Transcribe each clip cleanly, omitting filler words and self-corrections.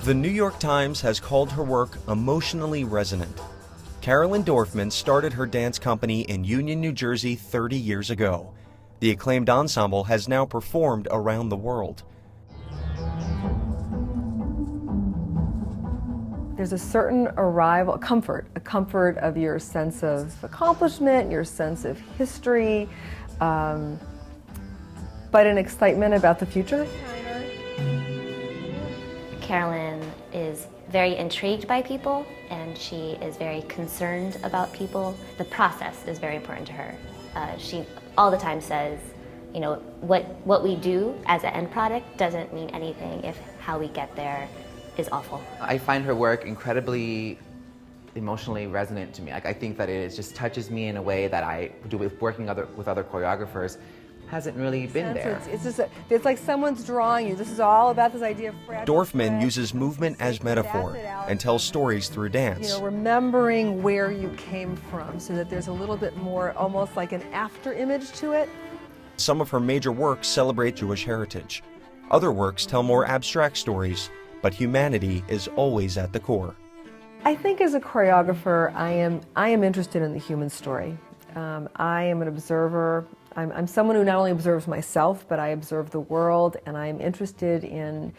The New York Times has called her work emotionally resonant. Carolyn Dorfman started her dance company in Union, New Jersey 30 years ago. The acclaimed ensemble has now performed around the world. There's a certain arrival, a comfort of your sense of accomplishment, your sense of history, but an excitement about the future. Carolyn is very intrigued by people, and she is very concerned about people. The process is very important to her. She all the time says, you know, what we do as an end product doesn't mean anything if how we get there is awful. I find her work incredibly emotionally resonant to me. Like, I think that it just touches me in a way that I do with working with other choreographers hasn't really been there. It's like someone's drawing you. This is all about this idea of fragile. Dorfman uses movement as metaphor and tells stories through dance. You know, remembering where you came from so that there's a little bit more, almost like an after image to it. Some of her major works celebrate Jewish heritage. Other works tell more abstract stories, but humanity is always at the core. I think as a choreographer, I am interested in the human story. I am an observer. I'm someone who not only observes myself, but I observe the world, and I'm interested in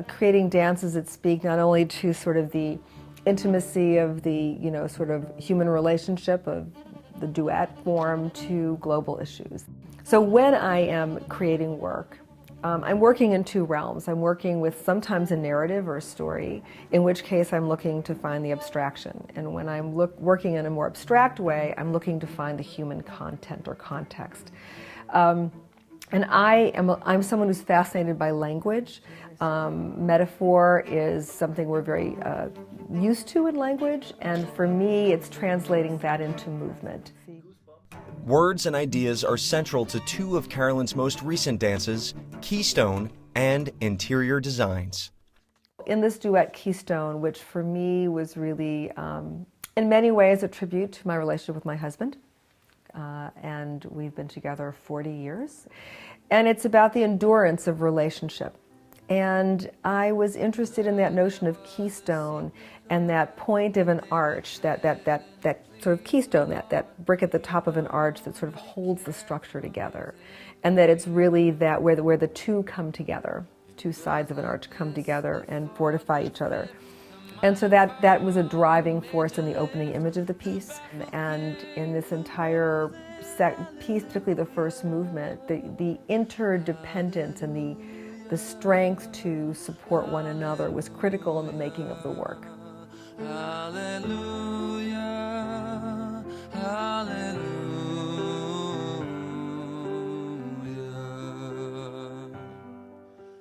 creating dances that speak not only to sort of the intimacy of the, you know, sort of human relationship of the duet form to global issues. So when I am creating work, I'm working in two realms. I'm working with sometimes a narrative or a story, in which case I'm looking to find the abstraction. And when I'm working in a more abstract way, I'm looking to find the human content or context. And I'm someone who's fascinated by language. Metaphor is something we're very used to in language, and for me, it's translating that into movement. Words and ideas are central to two of Carolyn's most recent dances, Keystone and Interior Designs. In this duet, Keystone, which for me was really, in many ways, a tribute to my relationship with my husband, and we've been together 40 years, and it's about the endurance of relationship. And I was interested in that notion of keystone and that point of an arch, that sort of keystone, that brick at the top of an arch that sort of holds the structure together. And that it's really that where the two come together, two sides of an arch come together and fortify each other. And so that was a driving force in the opening image of the piece. And in this entire piece, particularly the first movement, the interdependence and the strength to support one another was critical in the making of the work. Hallelujah, hallelujah.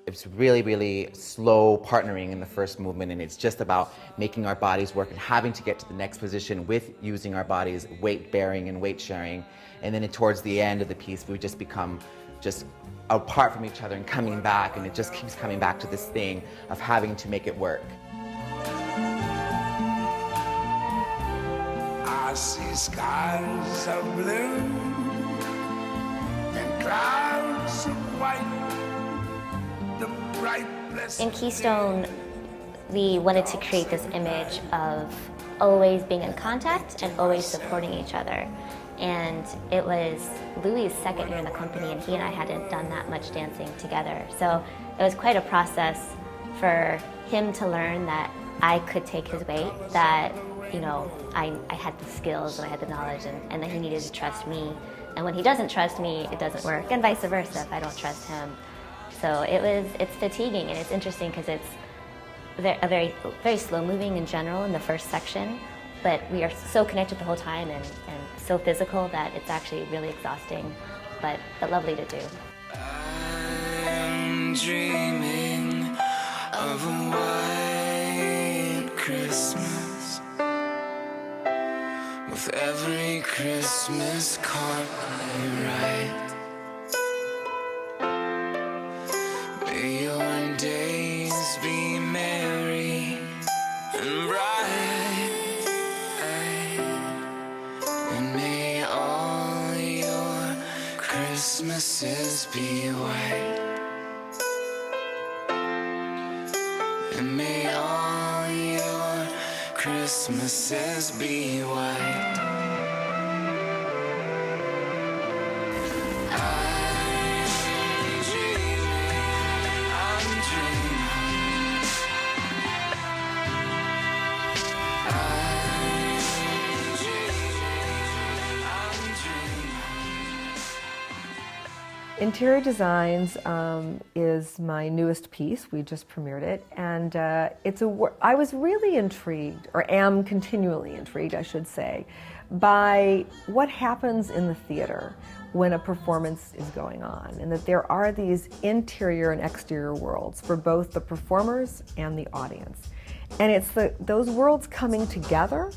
It's really, really slow partnering in the first movement, and it's just about making our bodies work and having to get to the next position with using our bodies, weight bearing and weight sharing. And then towards the end of the piece, we just become just apart from each other and coming back, and it just keeps coming back to this thing of having to make it work. I see skies of blue and clouds of white. The bright blessed In Keystone, we wanted to create this image of always being in contact and always supporting each other. And it was Louis' second year in the company, and he and I hadn't done that much dancing together. So it was quite a process for him to learn that I could take his weight, that, you know, I had the skills and I had the knowledge, and that he needed to trust me. And when he doesn't trust me, it doesn't work, and vice versa if I don't trust him. So it's fatiguing, and it's interesting because it's a very, very slow moving in general in the first section, but we are so connected the whole time and so physical that it's actually really exhausting, but lovely to do. I'm dreaming of a white Christmas, with every Christmas card I write. May your days be merry and bright, and may all your Christmases be white. and may all your Christmases be white. I'm dreaming, I'm dreaming. I'm dreaming, I'm dreaming. Interior Designs is my newest piece. We just premiered it, and I was really intrigued, or am continually intrigued, I should say, by what happens in the theater when a performance is going on, and that there are these interior and exterior worlds for both the performers and the audience. And it's those worlds coming together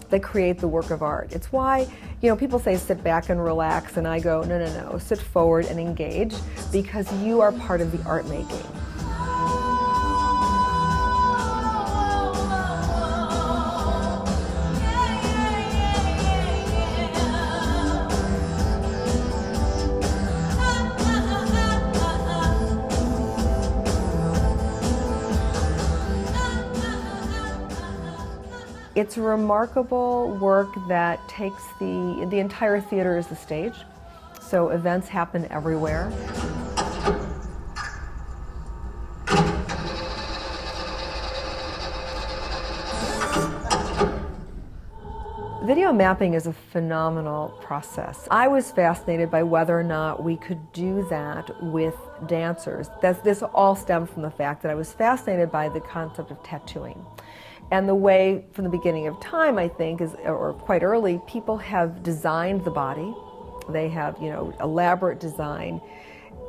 that create the work of art. It's why, people say sit back and relax, and I go, no, sit forward and engage, because you are part of the art making. It's a remarkable work that takes the entire theater as the stage, so events happen everywhere. Video mapping is a phenomenal process. I was fascinated by whether or not we could do that with dancers. This all stemmed from the fact that I was fascinated by the concept of tattooing. And the way, from the beginning of time, I think, or quite early, people have designed the body. They have, elaborate design.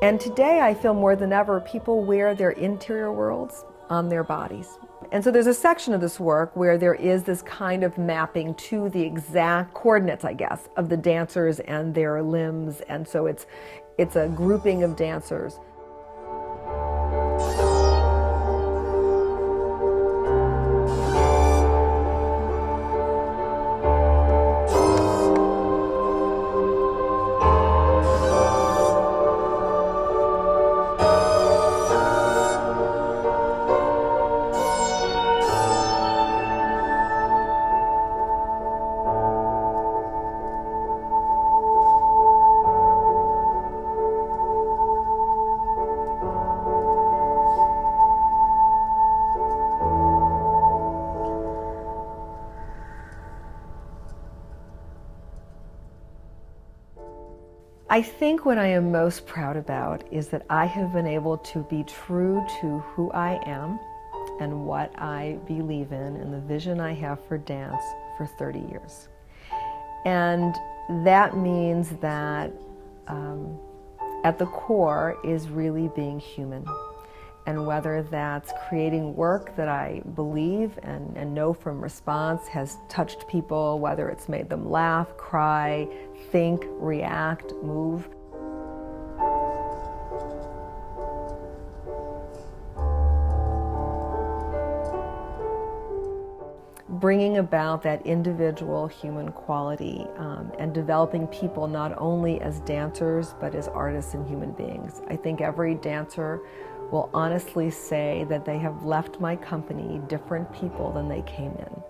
And today, I feel more than ever, people wear their interior worlds on their bodies. And so there's a section of this work where there is this kind of mapping to the exact coordinates, I guess, of the dancers and their limbs. And so it's a grouping of dancers. I think what I am most proud about is that I have been able to be true to who I am and what I believe in and the vision I have for dance for 30 years. And that means that at the core is really being human. And whether that's creating work that I believe and know from response has touched people, whether it's made them laugh, cry, think, react, move. Bringing about that individual human quality and developing people not only as dancers but as artists and human beings. I think every dancer will honestly say that they have left my company different people than they came in.